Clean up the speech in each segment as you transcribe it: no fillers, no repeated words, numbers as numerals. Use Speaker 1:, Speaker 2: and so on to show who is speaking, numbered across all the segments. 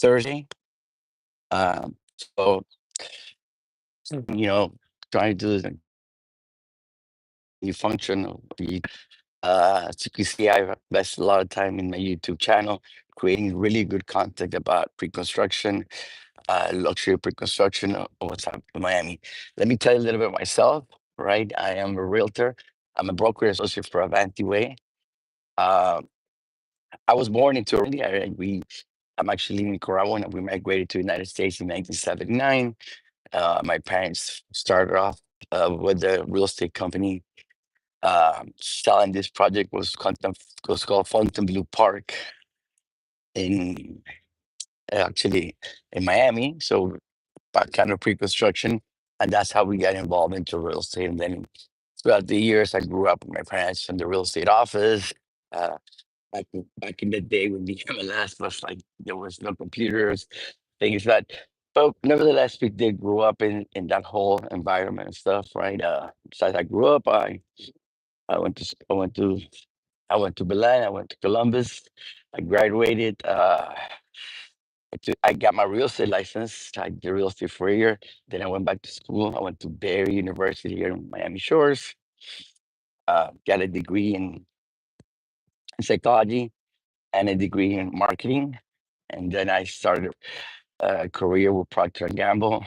Speaker 1: Thursday. So you know, trying to do the function of the as you can see, I've invested a lot of time in my YouTube channel, creating really good content about pre-construction, luxury pre-construction of what's happening in Miami. Let me tell you a little bit myself, right? I am a realtor. I'm a broker associate for Avanti Way. Uh, I was born into I'm actually in Nicaragua, and we migrated to the United States in 1979. My parents started off with a real estate company selling this project was called Fontainebleau Park in actually in Miami. So kind of pre-construction, and that's how we got involved into real estate. And then throughout the years, I grew up with my parents in the real estate office. Uh, back in the day when the MLS was like there was no computers, things that. But nevertheless, we did grow up in that whole environment and stuff, right? So as I grew up, I went to s- I went to Belen. I went to Columbus. I graduated. I got my real estate license. I did real estate for a year. Then I went back to school. I went to Barry University here in Miami Shores. Got a degree in psychology and a degree in marketing. And then I started a career with Procter and Gamble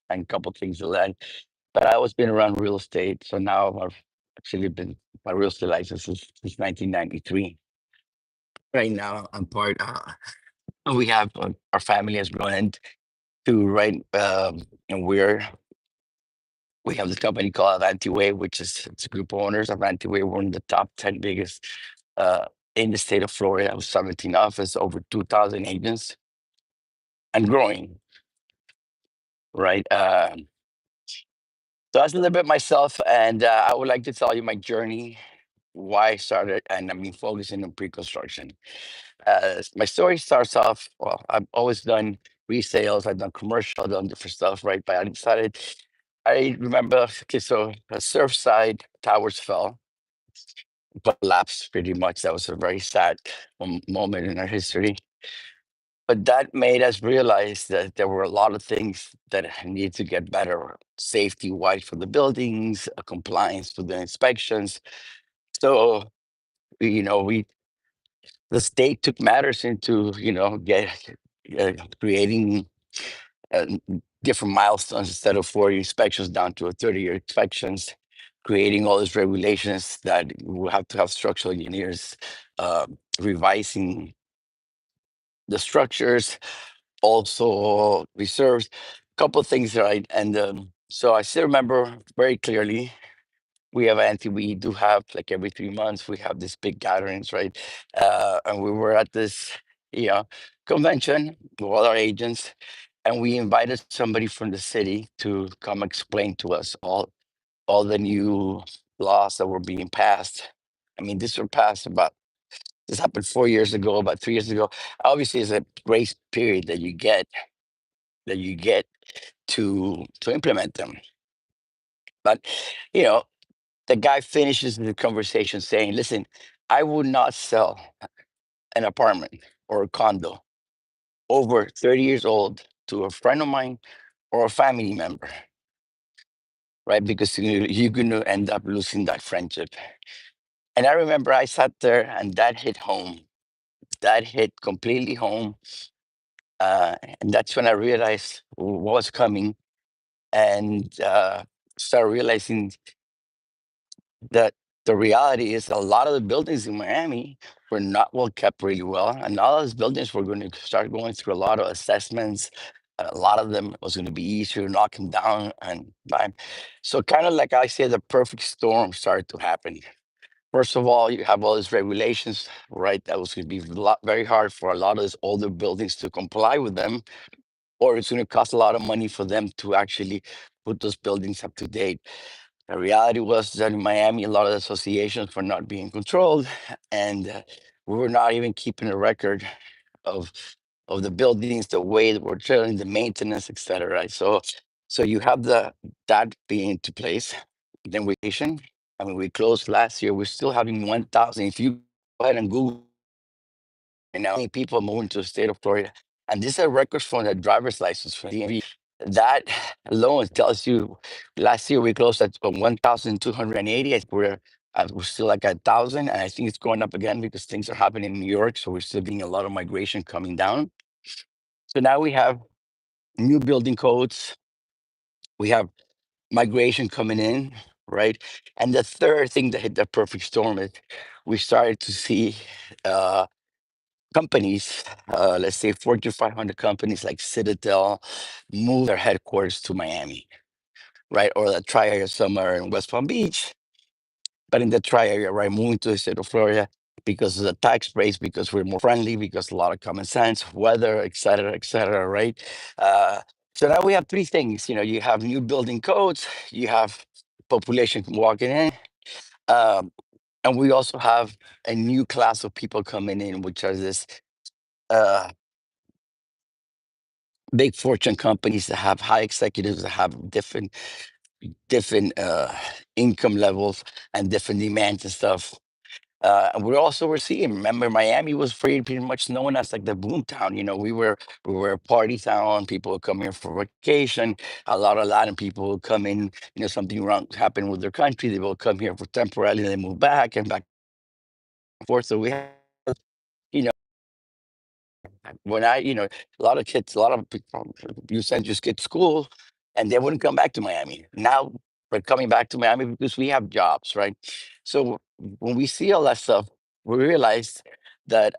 Speaker 1: and a couple things like that. But I always been around real estate. So now I've actually been my real estate license since 1993. Right now, I'm part. We have our family has grown into right, and we have this company called Avanti Way, which is it's a group of owners. Avanti Way, we're one of the top 10 biggest uh, in the state of Florida. With 17 offices, over 2,000 agents, and growing. Right. So that's a little bit myself, and I would like to tell you my journey, why I started, and I mean focusing on pre-construction. My story starts off. Well, I've always done resales. I've done commercial. I've done different stuff, right? But I decided. I remember. Okay, so Surfside towers fell, collapsed pretty much. That was a very sad moment in our history. But that made us realize that there were a lot of things that need to get better, safety wise for the buildings, compliance for the inspections. So we the state took matters into get creating uh, different milestones instead of 40 inspections down to a 30-year inspections, creating all these regulations that we have to have structural engineers uh, revising the structures, also reserves, a couple of things, right? And so I still remember very clearly. We have we do have like every 3 months we have this big gatherings, right? And we were at this convention with all our agents, and we invited somebody from the city to come explain to us all the new laws that were being passed. I mean, this happened 4 years ago, about 3 years ago. Obviously, it's a grace period that you get to implement them. But you know, the guy finishes the conversation saying, "Listen, I would not sell an apartment or a condo over 30 years old to a friend of mine or a family member, right? Because you're going to end up losing that friendship." And I remember I sat there and that hit home. That hit completely home. And that's when I realized what was coming and started realizing that the reality is a lot of the buildings in Miami were not well kept really well. And all those buildings were going to start going through a lot of assessments. A lot of them was going to be easier to knock them down and bam. So kind of like I said, the perfect storm started to happen. First of all, you have all these regulations, right? That was going to be very hard for a lot of these older buildings to comply with them, or it's going to cost a lot of money for them to actually put those buildings up to date. The reality was that in Miami, a lot of the associations were not being controlled, and we were not even keeping a record of of the buildings, the way that we're drilling, the maintenance, etc. Right? So you have that being into place. Then I mean, we closed last year. We're still having 1,000. If you go ahead and Google, and now many people moving to the state of Florida, And these are records from the driver's license from DMV. That alone tells you last year we closed at 1,280. I think we're still like 1,000, and I think it's going up again because things are happening in New York. So we're still getting a lot of migration coming down. So now we have new building codes. We have migration coming in, right? And the third thing that hit the perfect storm is we started to see uh, companies, let's say Fortune 500 companies like Citadel, move their headquarters to Miami, right? Or the Tri area somewhere in West Palm Beach, but in the Tri area, right? Moving to the state of Florida because of the tax breaks, because we're more friendly, because a lot of common sense, weather, et cetera, right? Uh, so now we have three things. You know, you have new building codes, you have population walking in, um, and we also have a new class of people coming in, which are this uh, big fortune companies that have high executives that have different income levels and different demands and stuff. And we're seeing. Remember, Miami was pretty much known as like the boom town. You know, we were a party town. People would come here for vacation. A lot of Latin people would come in. You know, something wrong happened with their country. They will come here for temporarily. They move back and back and forth. So we have, you know, when a lot of kids, a lot of people, you send your kids to school, and they wouldn't come back to Miami. Now we're coming back to Miami because we have jobs, right? So when we see all that stuff, we realize that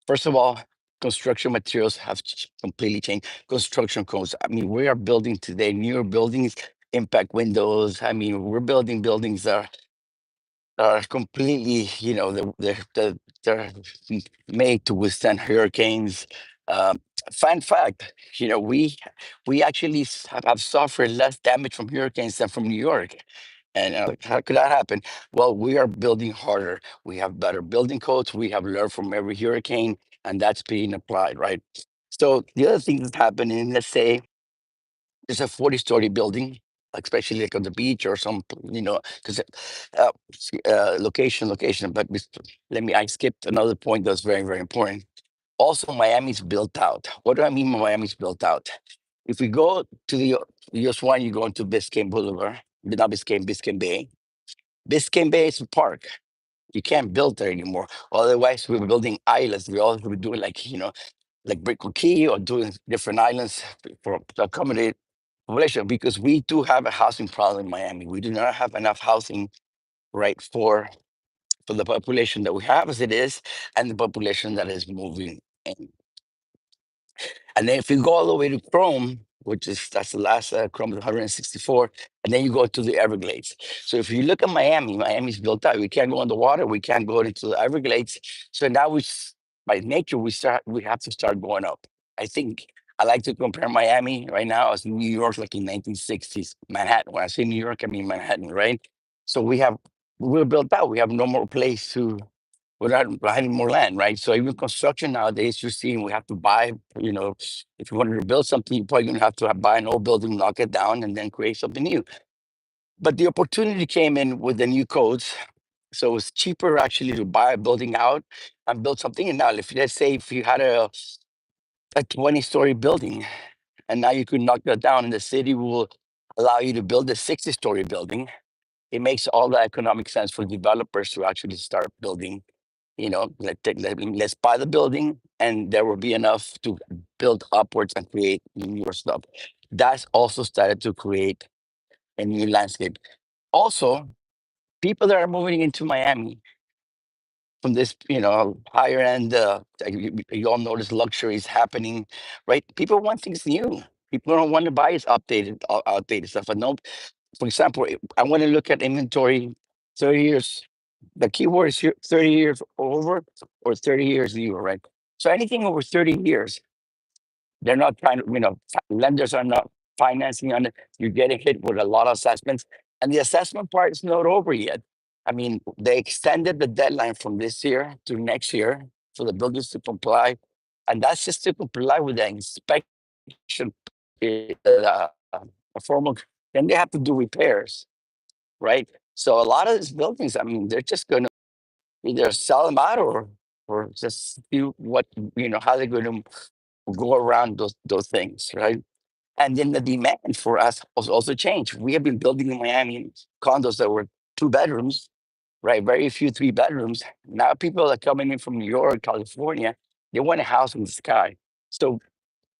Speaker 1: first of all, construction materials have completely changed. Construction codes. I mean, we are building today newer buildings, impact windows. I mean, we're building buildings that are completely, they're made to withstand hurricanes. Um, Fun fact, we actually have suffered less damage from hurricanes than from New York. And how could that happen? Well, we are building harder. We have better building codes. We have learned from every hurricane, and that's being applied, right? So the other thing that's happening, let's say it's a 40-story building, especially like on the beach or some, because location. But I skipped another point that's very, very important. Also, Miami's built out. What do I mean by Miami's built out? If we go to the US one, you go into Biscayne Boulevard, not Biscayne, Biscayne Bay. Biscayne Bay is a park. You can't build there anymore. Otherwise, we were building islands. We were doing like Brickell Key or doing different islands for to accommodate population because we do have a housing problem in Miami. We do not have enough housing, right, for the population that we have as it is and the population that is moving in. And then if you go all the way to Chrome, that's the last Chrome is 164, and then you go to the Everglades. So if you look at Miami, Miami's built out. We can't go on the water. We can't go into the Everglades. So now by nature, we have to start going up. I think I like to compare Miami right now as New York, like in 1960s Manhattan. When I say New York, I mean Manhattan, right? So we're built out. We have no more place to without buying more land, right? So even construction nowadays, you're seeing we have to buy, if you wanted to build something, you're probably going to buy an old building, knock it down, and then create something new. But the opportunity came in with the new codes. So it's cheaper actually to buy a building out and build something. And now, let's say if you had a 20-story building and now you could knock that down and the city will allow you to build a 60-story building, it makes all the economic sense for developers to actually start building. Let's buy the building and there will be enough to build upwards and create newer stuff. That's also started to create a new landscape. Also, people that are moving into Miami from this, higher end, you all notice luxury is happening, right? People want things new. People don't want to buy outdated stuff. And no, for example, I want to look at inventory 30 years. The keyword is here 30 years over or 30 years newer, right? So anything over 30 years, they're not trying to, lenders are not financing on it. You're getting hit with a lot of assessments. And the assessment part is not over yet. I mean, they extended the deadline from this year to next year for the builders to comply. And that's just to comply with the inspection, a formal, then they have to do repairs, right? So a lot of these buildings, I mean, they're just going to either sell them out or just do how they're going to. go around those things, right? And then the demand for us also changed. We have been building in Miami condos that were 2 bedrooms, right? Very few 3 bedrooms. Now people are coming in from New York, California. They want a house in the sky. So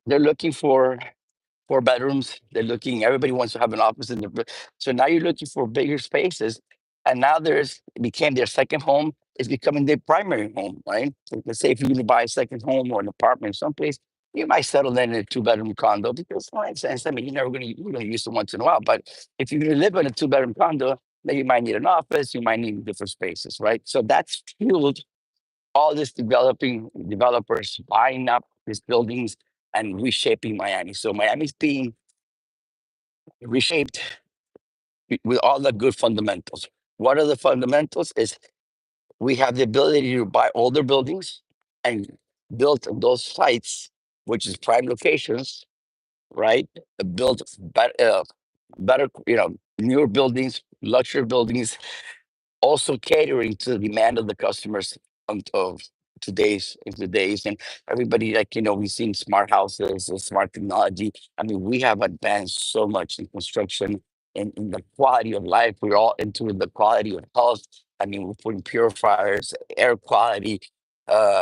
Speaker 1: they're looking for 4 bedrooms. They're looking, everybody wants to have an office in the, so now you're looking for bigger spaces. And now there's, it became their second home. It's becoming their primary home, right? So let's say if you're going to buy a second home or an apartment someplace, you might settle in a 2 bedroom condo because, well, in sense, I mean, you're going to use it once in a while. But if you're going to live in a 2 bedroom condo, then you might need an office, you might need different spaces, right? So that's fueled all this developing developers buying up these buildings and reshaping Miami. So Miami's being reshaped with all the good fundamentals. What are the fundamentals? Is we have the ability to buy older buildings and build on those sites, which is prime locations, right? Build better, newer buildings, luxury buildings, also catering to the demand of the customers of today's and everybody, like, we've seen smart houses and smart technology. I mean, we have advanced so much in construction and in the quality of life. We're all into the quality of health. I mean, we're putting purifiers, air quality.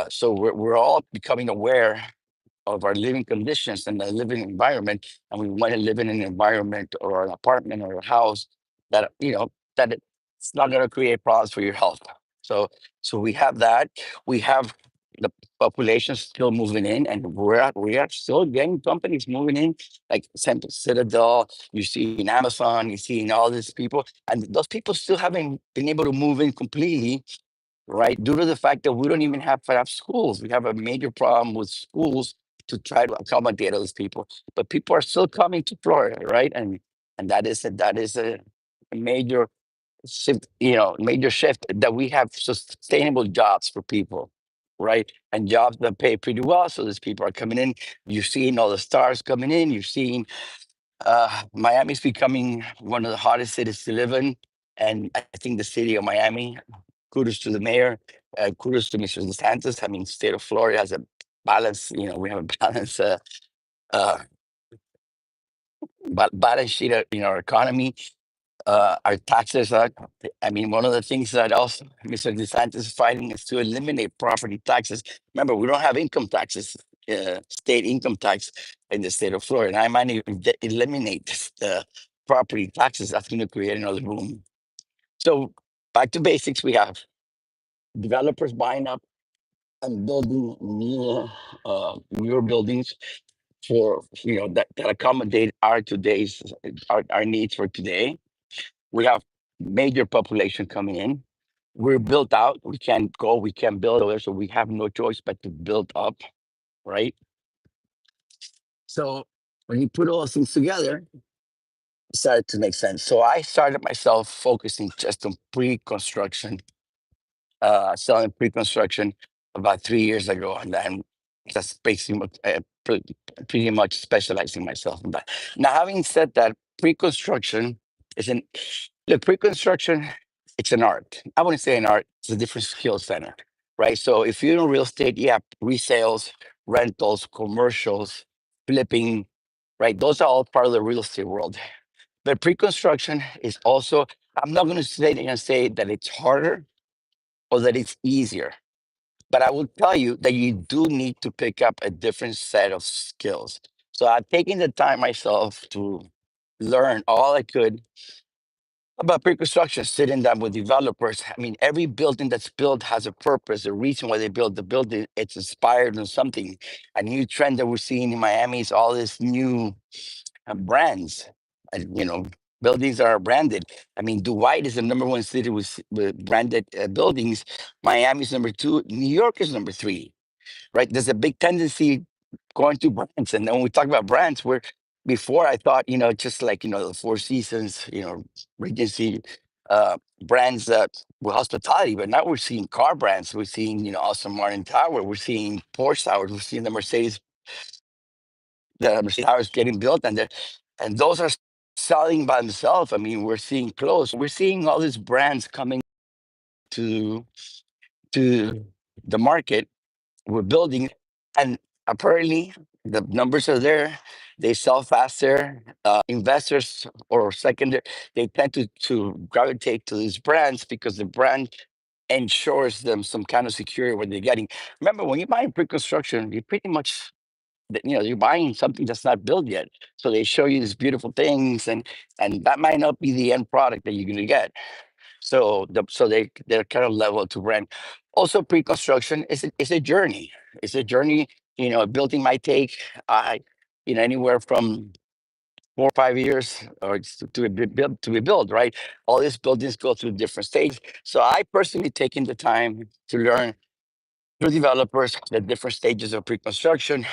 Speaker 1: So we're all becoming aware of our living conditions and the living environment, and we want to live in an environment or an apartment or a house that it's not going to create problems for your health. So we have that. We have the population still moving in, and we are still getting companies moving in, like Citadel. You see in Amazon, you see in all these people, and those people still haven't been able to move in completely, right? Due to the fact that we don't even have enough schools. We have a major problem with schools to try to accommodate those people. But people are still coming to Florida, right? And that is a major shift, major shift that we have sustainable jobs for people, right? And jobs that pay pretty well. So these people are coming in. You're seeing all the stars coming in. You're seeing Miami's becoming one of the hottest cities to live in. And I think the city of Miami, kudos to the mayor, kudos to Mr. DeSantis. I mean, state of Florida has a balance, we have a balance, uh, balance sheet in our economy. Our taxes are, I mean, one of the things that also Mr. DeSantis is fighting is to eliminate property taxes. Remember, we don't have income taxes, state income tax in the state of Florida. And I might even eliminate the property taxes. That's going to create another boom. So back to basics, we have developers buying up and building newer buildings for, that accommodate our needs for today. We have major population coming in. We're built out. We can't go. We can't build over there, so we have no choice but to build up, right? So when you put all those things together, it started to make sense. So I started myself focusing just on pre-construction, selling pre-construction about 3 years ago, and then that's basically pretty much specializing myself in that. Now, having said that, pre-construction is an look. Pre-construction, it's an art. I wouldn't say an art. It's a different skill center, right? So if you're in real estate, you have resales, rentals, commercials, flipping, right? Those are all part of the real estate world. But pre-construction is also. I'm not going to say that it's harder or that it's easier. But I will tell you that you do need to pick up a different set of skills. So I've taken the time myself to learn all I could about pre-construction, sitting down with developers. I mean, every building that's built has a purpose, a reason why they built the building. It's inspired on something. A new trend that we're seeing in Miami is all this new brands. Buildings are branded. I mean, Dwight is the number one city with branded buildings. Miami's number two. New York is number three, right? There's a big tendency going to brands. And then when we talk about brands, where before I thought, just like, the Four Seasons, Regency, brands that were hospitality, but now we're seeing car brands. We're seeing, Aston Martin Tower. We're seeing Porsche Towers. We're seeing the Mercedes Towers getting built, and those are selling by themselves. I mean, we're seeing clothes. We're seeing all these brands coming to to the market. We're building, and apparently the numbers are there. They sell faster. Investors or secondary, they tend to gravitate to these brands because the brand ensures them some kind of security when they're getting. Remember, when you buy in pre-construction, you pretty much you're buying something that's not built yet. So they show you these beautiful things, and that might not be the end product that you're going to get. So they're kind of level to rent. Also, pre-construction is a journey. It's a journey. Building might take anywhere from 4 or 5 years or to be built. Right, all these buildings go through different stages. So I personally taken the time to learn through developers the different stages of pre-construction.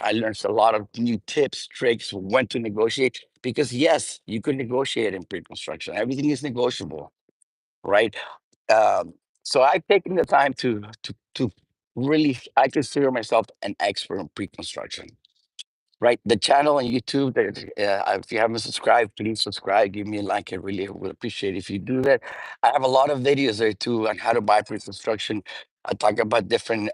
Speaker 1: I learned a lot of new tips, tricks, when to negotiate. Because yes, you could negotiate in pre-construction. Everything is negotiable, right? Um, so I've taken the time to really. I consider myself an expert in pre-construction. Right, the channel on YouTube. If you haven't subscribed, please subscribe. Give me a like. I really would appreciate if you do that. I have a lot of videos there too on how to buy pre-construction. I talk about different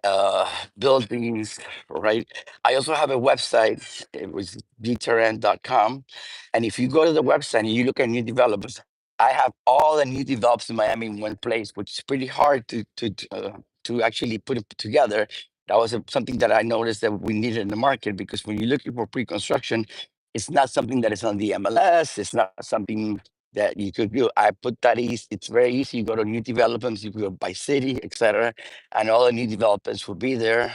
Speaker 1: buildings. Right. I also have a website. It was dteran.com, and if you go to the website and you look at new developers, I have all the new develops in Miami in one place, which is pretty hard to actually put it together. That was something that I noticed that we needed in the market, because when you're looking for pre-construction, it's not something that is on the MLS. It's not something that you could do. I put that easy. It's very easy. You go to new developments, you go by city, etc., and all the new developments will be there.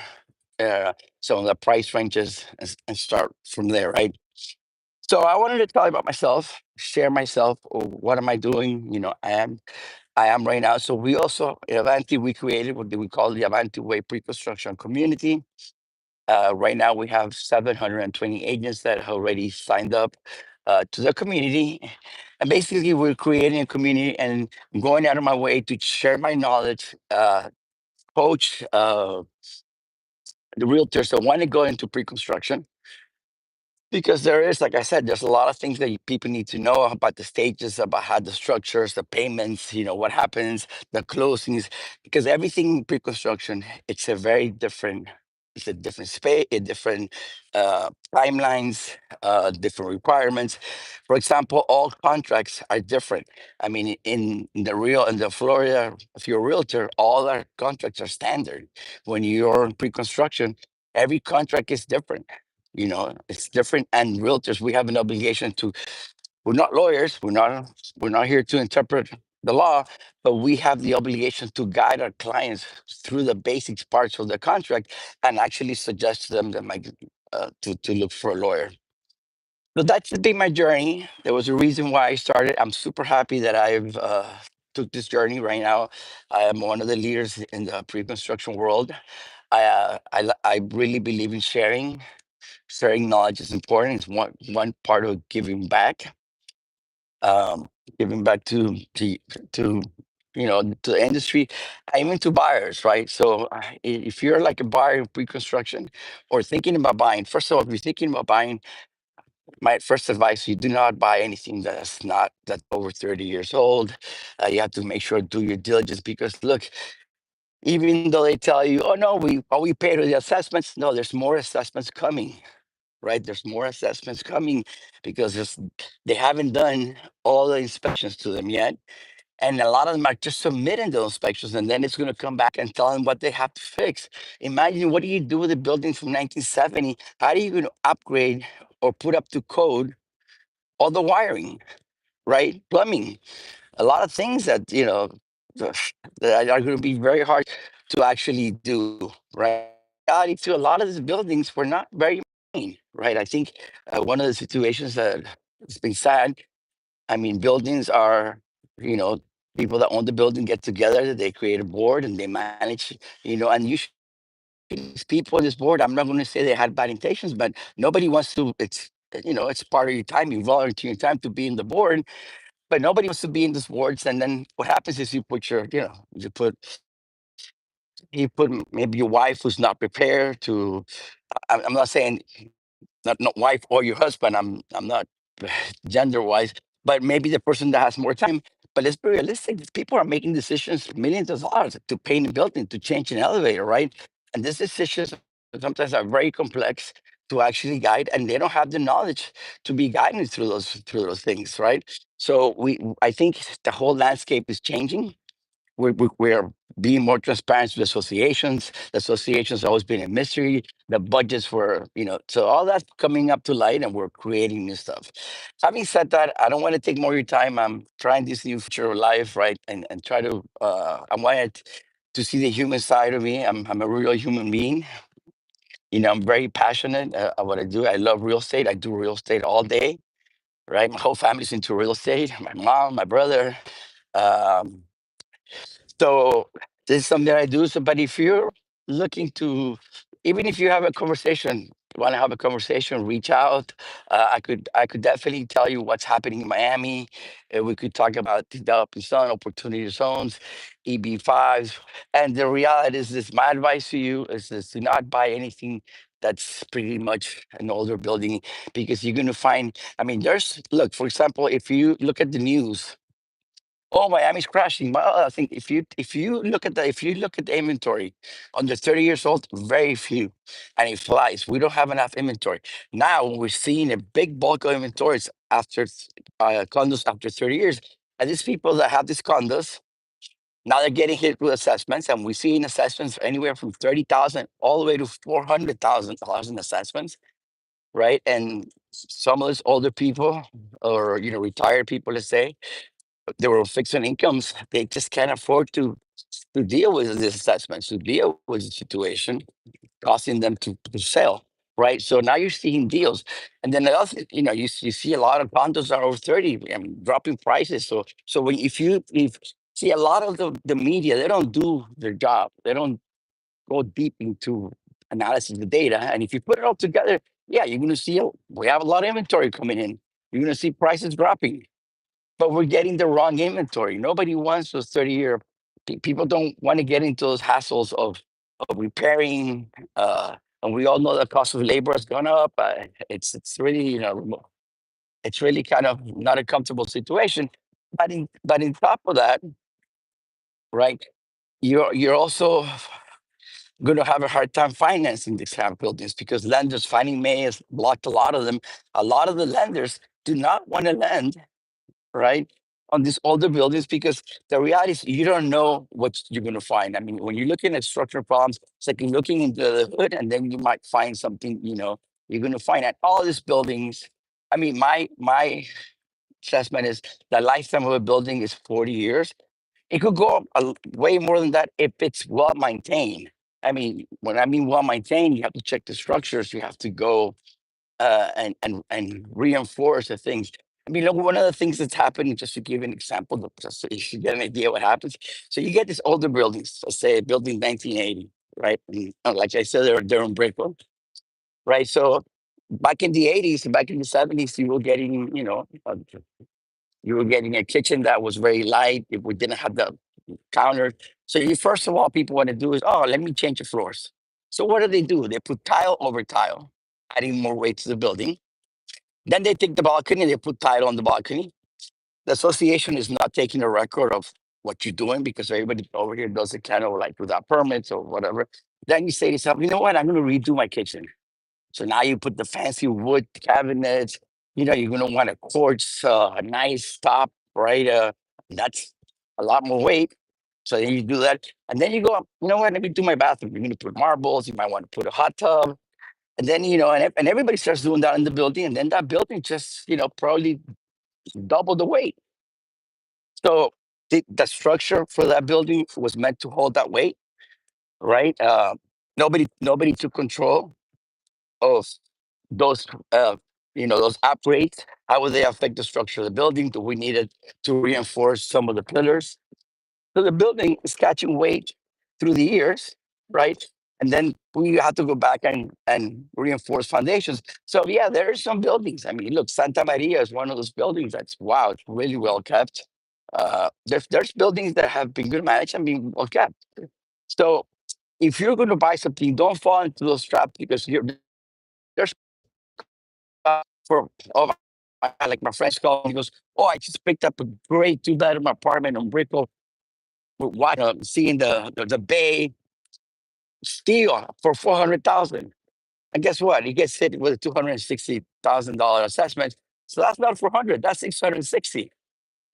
Speaker 1: So the price ranges and start from there, right? So I wanted to tell you about myself, share myself. What am I doing? I am right now. So we also in Avanti, we created what we call the Avanti Way Pre-Construction Community. Right now, we have 720 agents that have already signed up to the community. And basically, we're creating a community and going out of my way to share my knowledge, coach the realtors that want to go into pre-construction, because there is, like I said, there's a lot of things that people need to know about the stages, about how the structures, the payments, what happens, the closings, because everything in pre-construction, it's a different space, a different timelines, different requirements. For example, all contracts are different. I mean, in the Florida, if you're a realtor, all our contracts are standard. When you're in pre-construction, every contract is different. It's different. And realtors, we have an obligation to. We're not lawyers. We're not here to interpret the law, but we have the obligation to guide our clients through the basic parts of the contract and actually suggest to them that might to look for a lawyer. So that's been my journey. There was a reason why I started. I'm super happy that I've took this journey right now. I am one of the leaders in the pre-construction world. I really believe in sharing. Sharing knowledge is important. It's one part of giving back. Um, Giving back to to the industry, and even to buyers, right? So if you're like a buyer in pre-construction or thinking about buying, first of all, if you're thinking about buying, my first advice: you do not buy anything that's over 30 years old. You have to make sure do your diligence, because look, even though they tell you, oh no, we paid the assessments. No, there's more assessments coming, right? There's more assessments coming because they haven't done all the inspections to them yet. And a lot of them are just submitting those inspections, and then it's going to come back and tell them what they have to fix. Imagine, what do you do with a building from 1970? How are you going to upgrade or put up to code all the wiring, right? Plumbing, a lot of things that, that are going to be very hard to actually do, right? Reality too, a lot of these buildings were not very clean, right? I think one of the situations that has been sad. I mean, buildings are, you know, people that own the building get together, they create a board and they manage, and usually these people on this board, I'm not going to say they had bad intentions, but nobody wants to. It's part of your time. You volunteer your time to be in the board, but nobody wants to be in this boards. And then what happens is you put maybe your wife who's not prepared to. I'm not saying not wife or your husband. I'm not gender wise, but maybe the person that has more time. But let's be realistic. These people are making decisions, millions of dollars to paint a building, to change an elevator, right? And these decisions sometimes are very complex to actually guide, and they don't have the knowledge to be guided through those things, right? So I think the whole landscape is changing. We're being more transparent to the associations. The associations always been a mystery. The budgets were, so all that's coming up to light, and we're creating new stuff. Having said that, I don't want to take more of your time. I'm trying this new feature of life, right, and try to. I wanted to see the human side of me. I'm a real human being. I'm very passionate at what I do. I love real estate. I do real estate all day, right? My whole family's into real estate. My mom, my brother. Um, so this is something I do. So, but if you're looking to, even if you have a conversation, want to have a conversation, reach out. I could definitely tell you what's happening in Miami. We could talk about developing zone, opportunity zones, EB5s. And the reality is this: my advice to you is this: do not buy anything that's pretty much an older building, because you're going to find. I mean, look, for example, if you look at the news. Oh, Miami's crashing. Well, I think if you look at the inventory under 30 years old, very few, and it flies. We don't have enough inventory now. We're seeing a big bulk of inventories after condos after 30 years, and these people that have these condos now they're getting hit with assessments, and we're seeing assessments anywhere from 30,000 all the way to $400,000 in assessments, right? And some of those older people, or retired people, let's say they were fixing incomes, they just can't afford to deal with these assessments, to deal with the situation, causing them to sell. Right. So now you're seeing deals. And then the other, you see a lot of condos are over 30, I mean, dropping prices. So if see a lot of the media, they don't do their job. They don't go deep into analysis of the data. And if you put it all together, yeah, you're gonna see we have a lot of inventory coming in. You're gonna see prices dropping, but we're getting the wrong inventory. Nobody wants those 30-year. People don't want to get into those hassles of repairing. And we all know the cost of labor has gone up. It's really it's really kind of not a comfortable situation. But in top of that, right, you're also going to have a hard time financing these kind of buildings, because lenders, Fannie Mae has blocked a lot of them. A lot of the lenders do not want to lend, right, on these older buildings, because the reality is you don't know what you're going to find. I mean, when you're looking at structural problems, it's like you're looking into the hood, and then you might find something. You're going to find that all these buildings. I mean, my assessment is the lifetime of a building is 40 years. It could go up way more than that if it's well maintained. I mean, when I mean well maintained, you have to check the structures. You have to go and reinforce the things. I mean, look, one of the things that's happening, just to give an example, just so you should get an idea what happens. So you get these older buildings, let's say building 1980, right? And, like I said, they're in Brickell, right? So back in the 80s and back in the 70s, you were getting a kitchen that was very light. We didn't have the counter. So first of all, people want to do is, oh, let me change the floors. So what do? They put tile over tile, adding more weight to the building. Then they take the balcony, they put tile on the balcony. The association is not taking a record of what you're doing, because everybody over here does it kind of like without permits or whatever. Then you say to yourself, you know what, I'm going to redo my kitchen. So now you put the fancy wood cabinets. You're going to want a quartz, a nice top, right? That's a lot more weight. So then you do that. And then you go, you know what, let me do my bathroom. You're going to put marbles. You might want to put a hot tub. And then, and everybody starts doing that in the building. And then that building just, probably double the weight. So the structure for that building was meant to hold that weight, right? Nobody took control of those, those upgrades. How would they affect the structure of the building? Do we needed to reinforce some of the pillars? So the building is catching weight through the years, right? And then we have to go back and reinforce foundations. So yeah, there are some buildings. I mean, look, Santa Maria is one of those buildings that's wow, it's really well kept. There's buildings that have been good managed and been well kept. So if you're going to buy something, don't fall into those traps, because there's for oh like my friends call me, he goes, oh, I just picked up a great two-bedroom apartment on Brickell, seeing the bay. steal for 400,000. And guess what? He gets hit with a $260,000 assessment. So that's not 400, that's 660,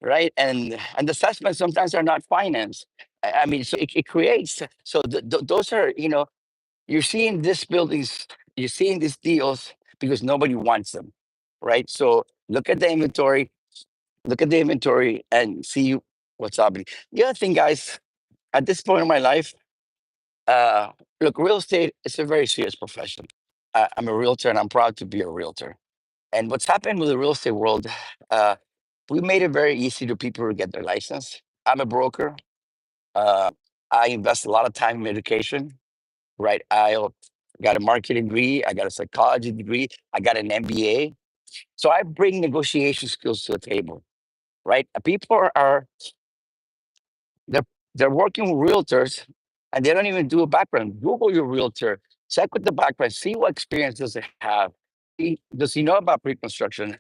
Speaker 1: right? And the assessments sometimes are not financed. I mean, so it creates, so those are, you're seeing these buildings, you're seeing these deals because nobody wants them, right? So look at the inventory and see what's happening. The other thing, guys, at this point in my life, uh, look, real estate is a very serious profession. I'm a realtor and I'm proud to be a realtor. And what's happened with the real estate world, uh, we made it very easy to people to get their license. I'm a broker. Uh, I invest a lot of time in education, right? I got a marketing degree. I got a psychology degree. I got an MBA. So I bring negotiation skills to the table, right? People are they're they're working with realtors and they don't even do a background. Google your realtor, check with the background, see what experience does it have. Does he know about pre-construction?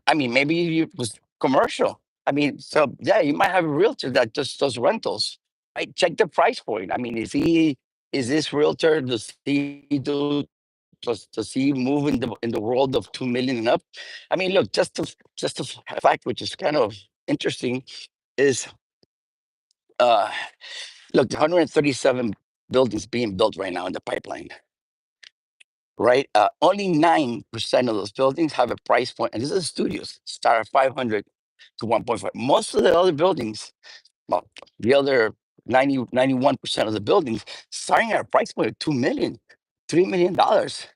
Speaker 1: I mean, maybe you was commercial. I mean, so yeah, you might have a realtor that just does rentals. Right? Check the price point. I mean, is this realtor, does he move in the world of 2 million and up? I mean, look, just a fact which is kind of interesting is uh look, 137 buildings being built right now in the pipeline, right? Only 9% of those buildings have a price point, and this is studios, start at 500 to 1.5. Most of the other buildings, well, the other 91% of the buildings starting at a price point of 2 million, $3 million.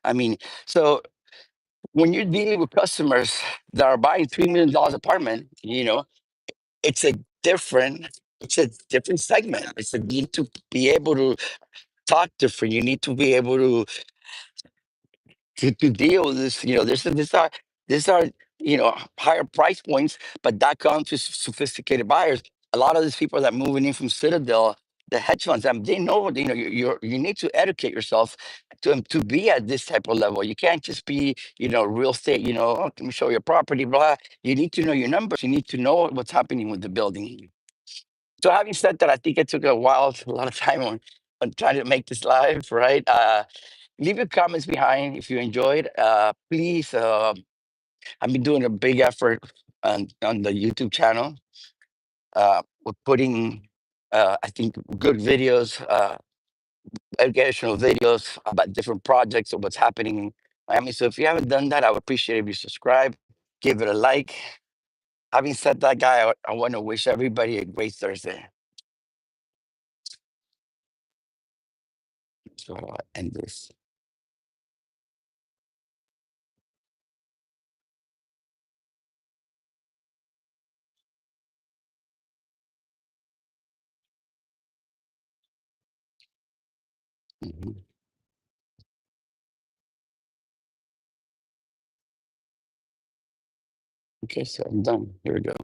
Speaker 1: I mean, so when you're dealing with customers that are buying $3 million apartment, it's a different, it's a different segment. It's a need to be able to talk different. You need to be able to deal with this. This are higher price points, but that comes to sophisticated buyers. A lot of these people that are moving in from Citadel, the hedge funds, they know you need to educate yourself to be at this type of level. You can't just be real estate. Oh, let me show your property. Blah. You need to know your numbers. You need to know what's happening with the building. So having said that, I think it took a lot of time on trying to make this live, right? Leave your comments behind if you enjoyed. Please, I've been doing a big effort on the YouTube channel. We're putting, I think, good videos, educational videos about different projects or what's happening in Miami. So if you haven't done that, I would appreciate if you subscribe, give it a like. Having said that, guy, I want to wish everybody a great Thursday. So I'll end this. Mhm. Okay, so I'm done. Here we go.